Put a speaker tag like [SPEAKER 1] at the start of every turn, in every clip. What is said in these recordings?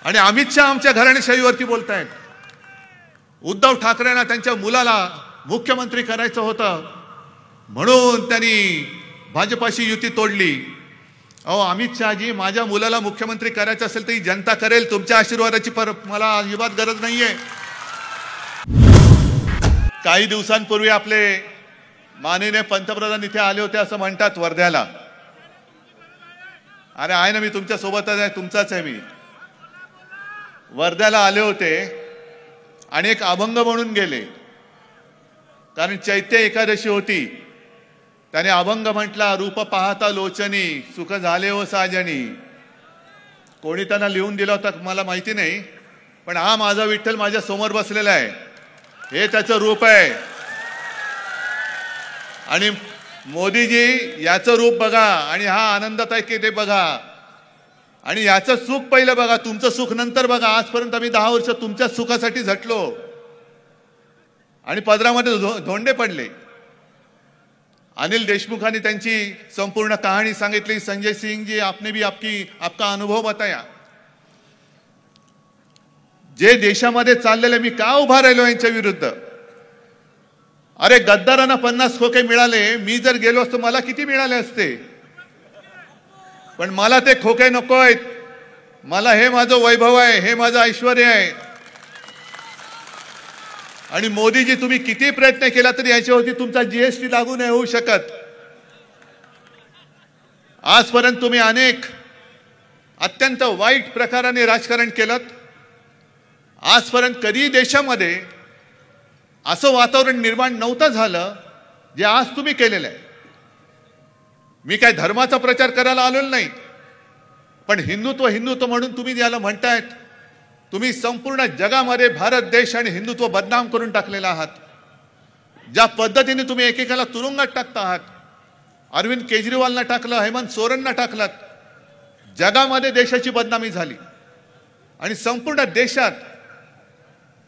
[SPEAKER 1] आणि अमित शहा आमच्या घराणेशाहीवरती बोलतायत। उद्धव ठाकरेंना त्यांच्या मुलाला मुख्यमंत्री करायचं होतं म्हणून त्यांनी भाजपाशी युती तोडली। अहो अमित शहाजी, माझ्या मुलाला मुख्यमंत्री करायचं असेल तर ही जनता करेल, तुमच्या आशीर्वादाची मला अजिबात गरज नाहीये। काही दिवसांपूर्वी आपले माननीय पंतप्रधान इथे आले होते असं म्हणतात वर्ध्याला। अरे आहे ना, मी तुमच्या सोबतच आहे, तुमचाच आहे मी। वर्ध्याला आले होते आणि एक अभंग म्हणून गेले, कारण चैत्य एकादशी होती। त्याने अभंग म्हटला, रूप पाहता लोचनी सुख झाले हो साजनी। कोणी त्यांना लिहून दिला होता मला माहिती नाही, पण हा माझा विठ्ठल माझ्या समोर बसलेला आहे, हे त्याचं रूप आहे। आणि मोदीजी याचं रूप बघा आणि हा आनंदात आहे की ते बघा, आणि याचं सुख पहिलं बघा, तुमचं सुख नंतर बघा। आजपर्यंत आम्ही 10 वर्ष तुमच्या सुखासाठी झटलो आणि पदरामध्ये धोंडे पडले। अनिल देशमुखांनी त्यांची संपूर्ण कहाणी सांगितली। संजय सिंह जी, आपने भी आपका अनुभव बताया। जे देशामध्ये चाललेले, मी का उभा राहिलो यांच्या विरुद्ध? अरे गद्दारांना 50 खोके मिळाले, मी जर गेलो असतो मला किती मिळाले असते? पण मला ते खोके नकोयत, मला हे माझं वैभव आहे, हे माझं ऐश्वर्य आहे। आणि मोदीजी, तुम्ही किती प्रयत्न केला तरी याच्यावरती तुमचा जीएसटी लागू नाही होऊ शकत। आजपर्यंत तुम्ही अनेक अत्यंत वाईट प्रकाराने राजकारण केलं। आजपर्यंत कधी देशामध्ये असं वातावरण निर्माण नव्हतं झालं जे आज तुम्ही केलेलं आहे। मी काय धर्माचा प्रचार करायला आलेलो नाही, पण हिंदुत्व हिंदुत्व म्हणून तुम्ही याला म्हणतायत। तुम्ही संपूर्ण जगामध्ये भारत देश आणि हिंदुत्व बदनाम करून टाकलेला आहात। ज्या पद्धतीने तुम्ही एकेकाला तुरुंगात टाकता आहात, अरविंद केजरीवालना टाकलं, हेमंत सोरेनना टाकलं, जगामध्ये देशाची बदनामी झाली। आणि संपूर्ण देशात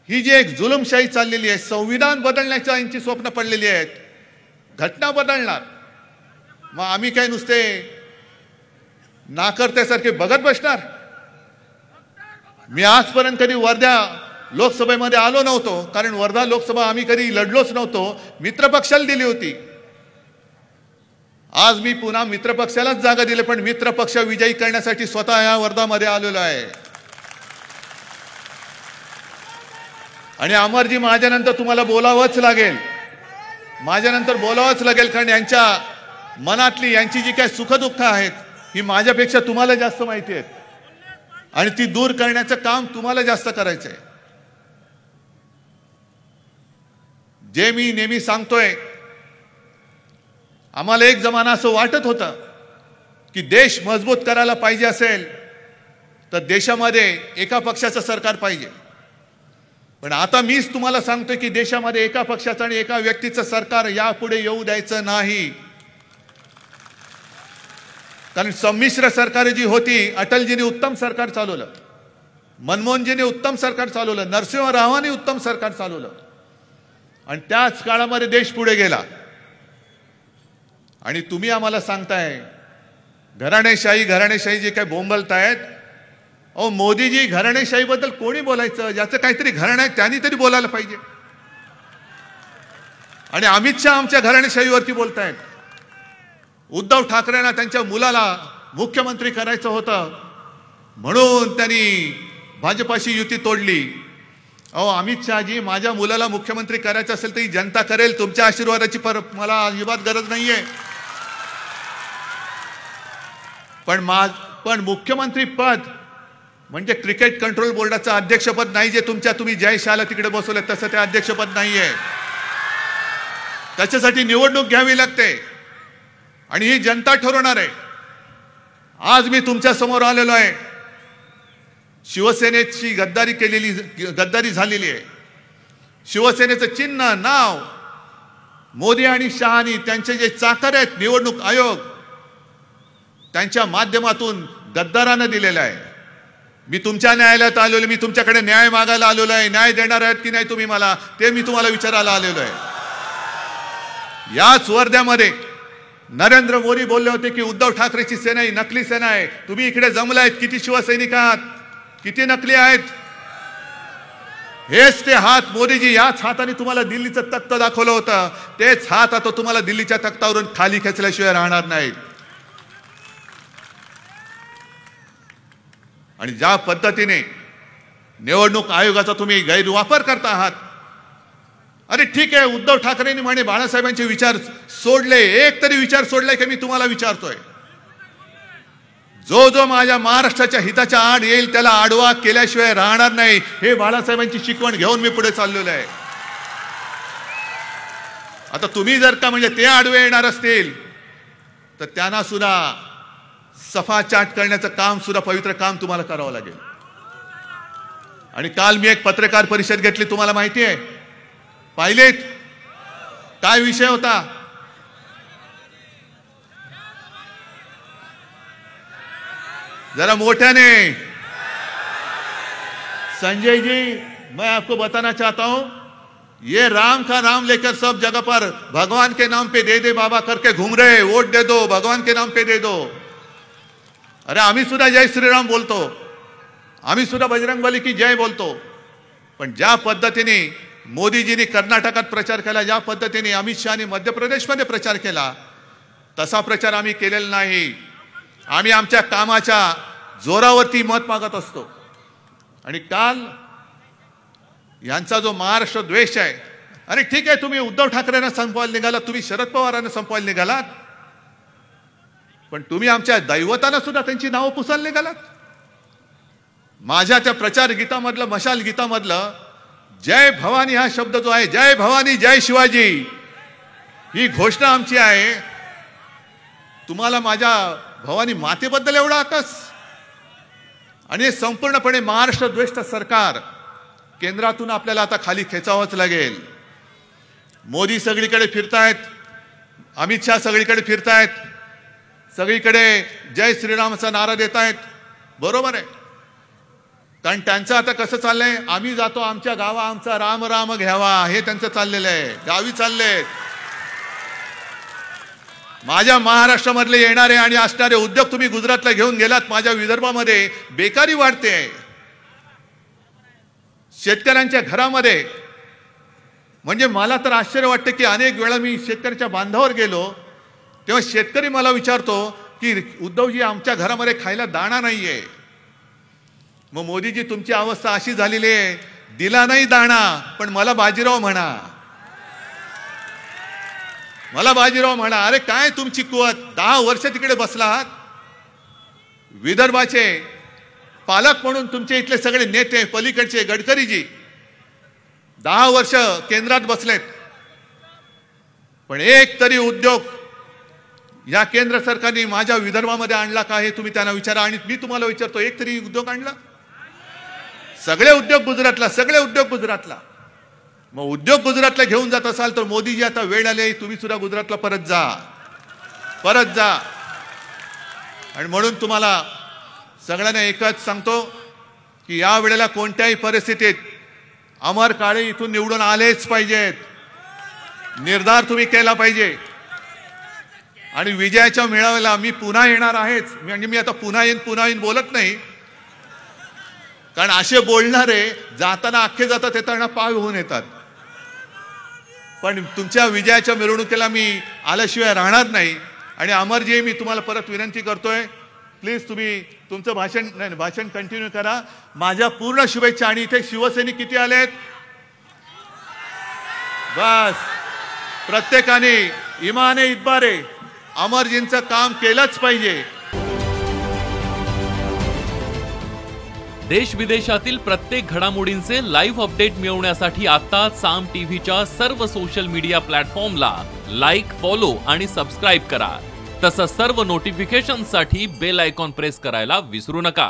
[SPEAKER 1] ही जी एक जुलमशाही चाललेली आहे, संविधान बदलण्याच्या यांची स्वप्न पडलेली आहेत, घटना बदलणार। मग आम्ही काय नुसते नाकर्त्यासारखे बघत बसणार? मी आजपर्यंत कधी वर्धा लोकसभेमध्ये आलो नव्हतो, कारण वर्धा लोकसभा आम्ही कधी लढलोच नव्हतो, मित्रपक्षाला दिली होती। आज मी पुन्हा मित्रपक्षालाच जागा दिली, पण मित्रपक्ष विजयी करण्यासाठी स्वतः या वर्धामध्ये आलेलो आहे। आणि अमरजी, माझ्यानंतर तुम्हाला बोलावंच लागेल, माझ्यानंतर बोलावंच लागेल, कारण यांच्या मनातली यांची जी काही सुखदुःख आहेत ही माझ्यापेक्षा तुम्हाला जास्त माहिती आहेत, आणि ती दूर करण्याचं काम तुम्हाला जास्त करायचं आहे। जे मी नेहमी सांगतोय, आम्हाला एक जमाना असं वाटत होतं की देश मजबूत करायला पाहिजे असेल तर देशामध्ये एका पक्षाचं सरकार पाहिजे। पण आता मीच तुम्हाला सांगतोय की देशामध्ये एका पक्षाचं आणि एका व्यक्तीचं सरकार यापुढे येऊ द्यायचं नाही। कारण संमिश्र सरकार जी होती, अटलजींनी उत्तम सरकार चालवलं, मनमोहनजींनी उत्तम सरकार चालवलं, नरसिंह रावांनी उत्तम सरकार चालवलं, आणि त्याच काळामध्ये देश पुढे गेला। आणि तुम्ही आम्हाला सांगताय घराणेशाही घराणेशाही जे काय बोंबलतायत। अहो मोदीजी, घराणेशाहीबद्दल कोणी बोलायचं? ज्याचं काहीतरी घराणं आहे त्यांनी तरी बोलायला पाहिजे। आणि अमित शहा आमच्या घराणेशाहीवरती बोलतायत। उद्धव ठाकरेंना त्यांच्या मुलाला मुख्यमंत्री करायचं होतं म्हणून त्यांनी भाजपाशी युती तोडली। अहो अमित शहाजी, माझ्या मुलाला मुख्यमंत्री करायचं असेल तर ही जनता करेल, तुमच्या आशीर्वादाची मला अजिबात गरज नाहीये। पण मुख्यमंत्री पद म्हणजे क्रिकेट कंट्रोल बोर्डाचं अध्यक्षपद नाही, जे तुम्ही जयशाला तिकडे बसवलं तसं ते अध्यक्षपद नाहीये। त्याच्यासाठी निवडणूक घ्यावी लागते आणि ही जनता ठरवणार आहे। आज मी तुमच्या समोर आलेलो आहे, शिवसेनेची गद्दारी झालेली आहे। शिवसेनेचं चिन्ह, नाव मोदी आणि शहानी त्यांचे जे चाकर आहेत निवडणूक आयोग, त्यांच्या माध्यमातून गद्दारानं दिलेलं आहे। मी तुमच्या न्यायालयात आलेलो, मी तुमच्याकडे न्याय मागायला आलेलो आहे। न्याय देणार आहात की नाही तुम्ही मला, ते मी तुम्हाला विचारायला आलेलो आहे। याच वर्ध्यामध्ये नरेंद्र मोदी बोलले होते की उद्धव ठाकरेची सेना ही नकली सेना आहे, तुम्ही इकडे जमलायत, किती शिवसैनिक आहात, किती नकली आहेत. हेच ते हात मोदीजी याच हाताने तुम्हाला दिल्लीचं तख्त दाखवलं होतं. तेच हात आता तुम्हाला दिल्लीच्या तख्तावरून खाली खेचल्याशिवाय राहणार नाहीत. आणि ज्या पद्धतीने निवडणूक आयोगाचा तुम्ही गैरवापर करता आहात. अरे ठीक आहे, उद्धव ठाकरेंनी म्हणे बाळासाहेबांचे विचार सोडले, एक तरी विचार सोडलाय की मी तुम्हाला विचारतोय. जो जो माझ्या महाराष्ट्राच्या हिताच्या आड येईल त्याला आडवा केल्याशिवाय राहणार नाही, हे बाळासाहेबांची शिकवण घेऊन मी पुढे चाललेलो आहे. आता तुम्ही जर का म्हणजे ते आडवे येणार असतील तर त्यांना सुद्धा सफा चाट करण्याचं काम सुद्धा पवित्र काम तुम्हाला करावं लागेल. आणि काल मी एक पत्रकार परिषद घेतली, तुम्हाला माहिती आहे, पाहिलेत? काय विषय होता? जरा मोठ्याने. संजय जी, मैं आपको बताना चाहता हूं, ये राम का नाम लेकर सब जगह पर भगवान के नाम पे दे दे बाबा करके घूम रहे, वोट दे दो, भगवान के नाम पे दे दो. अरे आम्ही सुद्धा जय श्रीराम बोलतो, आम्ही सुद्धा बजरंगबली की जय बोलतो. पण ज्या पद्धतीने मोदीजींनी कर्नाटकात प्रचार केला, ज्या पद्धतीने अमित शहानी मध्य प्रदेशमध्ये प्रचार केला, तसा प्रचार आम्ही केलेला नाही. आम्ही आमच्या कामाच्या जोरावरती मत मागत असतो. आणि काल यांचा जो महाराष्ट्र द्वेष आहे, अरे ठीक आहे, तुम्ही उद्धव ठाकरेंना संपवायला निघालात, तुम्ही शरद पवारांना संपवायला निघालात, पण तुम्ही आमच्या दैवतांना सुद्धा त्यांची नावं पुसायला निघालात. माझ्या त्या प्रचार गीतामधलं, मशाल गीतामधलं जय भवानी हा शब्द जो आहे, जय भवानी जय शिवाजी, ही घोषणा आमची आहे. तुम्हाला माझ्या भवानी मातेबद्दल एवढा आकस. आणि हे संपूर्णपणे महाराष्ट्र द्वेष्ट सरकार केंद्रातून आपल्याला आता खाली खेचावंच लागेल. मोदी सगळीकडे फिरतायत, अमित शहा सगळीकडे फिरतायत, सगळीकडे जय श्रीरामचा नारा देत आहेत. बरोबर आहे, कारण त्यांचं आता कसं चाललंय, आम्ही जातो आमच्या गावा, आमचा राम राम घ्यावा, हे त्यांचं चाललेलं आहे. गावी चाललेत. माझ्या महाराष्ट्रामधले येणारे आणि असणारे उद्योग तुम्ही गुजरातला घेऊन गेलात. माझ्या विदर्भामध्ये बेकारी वाढते, शेतकऱ्यांच्या घरामध्ये. म्हणजे मला तर आश्चर्य वाटतं की अनेक वेळा मी शेतकऱ्याच्या बांधावर गेलो तेव्हा शेतकरी मला विचारतो की उद्धवजी, आमच्या घरामध्ये खायला दाणा नाहीये. मग मोदीजी, तुमची अवस्था अशी झालेली आहे, दिला नाही दाणा पण मला बाजीराव म्हणा, मला बाजीराव म्हणा. अरे काय तुमची कुवत, 10 वर्ष तिकडे बसला आहात. विदर्भाचे पालक म्हणून तुमचे इथले सगळे नेते, पलीकडचे गडकरीजी 10 वर्ष केंद्रात बसलेत, पण एक तरी उद्योग या केंद्र सरकारने माझ्या विदर्भामध्ये आणला का, हे तुम्ही त्यांना विचारा. आणि मी तुम्हाला विचारतो, एक तरी उद्योग आणला? सगळे उद्योग गुजरातला, सगळे उद्योग गुजरातला. मग उद्योग गुजरातला घेऊन जात असाल तर मोदीजी, आता वेळ आली, तुम्ही सुद्धा गुजरातला परत जा, परत जा. आणि म्हणून तुम्हाला सगळ्यांना एकच सांगतो की या वेळेला कोणत्याही परिस्थितीत अमर काळे इथून निवडून आलेच पाहिजेत. निर्धार तुम्ही केला पाहिजे. आणि विजयाच्या मेळाव्याला मी पुन्हा येणार आहेच. म्हणजे मी आता पुन्हा येईन बोलत नाही, कारण असे बोलणारे जाताना अख्खे जातात, येताना पाय होऊन येतात. पण तुमच्या विजयाच्या मिरवणुकीला मी आल्याशिवाय राहणार नाही. आणि अमरजी, मी तुम्हाला परत विनंती करतोय, प्लीज तुम्ही तुमचं भाषण कंटिन्यू करा. माझ्या पूर्ण शुभेच्छा. आणि इथे शिवसैनिक किती आलेत? बस, प्रत्येकाने इमाने इतबारे अमरजींचं काम केलंच पाहिजे.
[SPEAKER 2] देश विदेशातील प्रत्येक घडामोडींचे लाईव्ह अपडेट मिळवण्यासाठी आता साम टीव्हीच्या सर्व सोशल मीडिया प्लॅटफॉर्मला लाईक, फॉलो आणि सबस्क्राईब करा. तसंच सर्व नोटिफिकेशनसाठी बेल आयकॉन प्रेस करायला विसरू नका.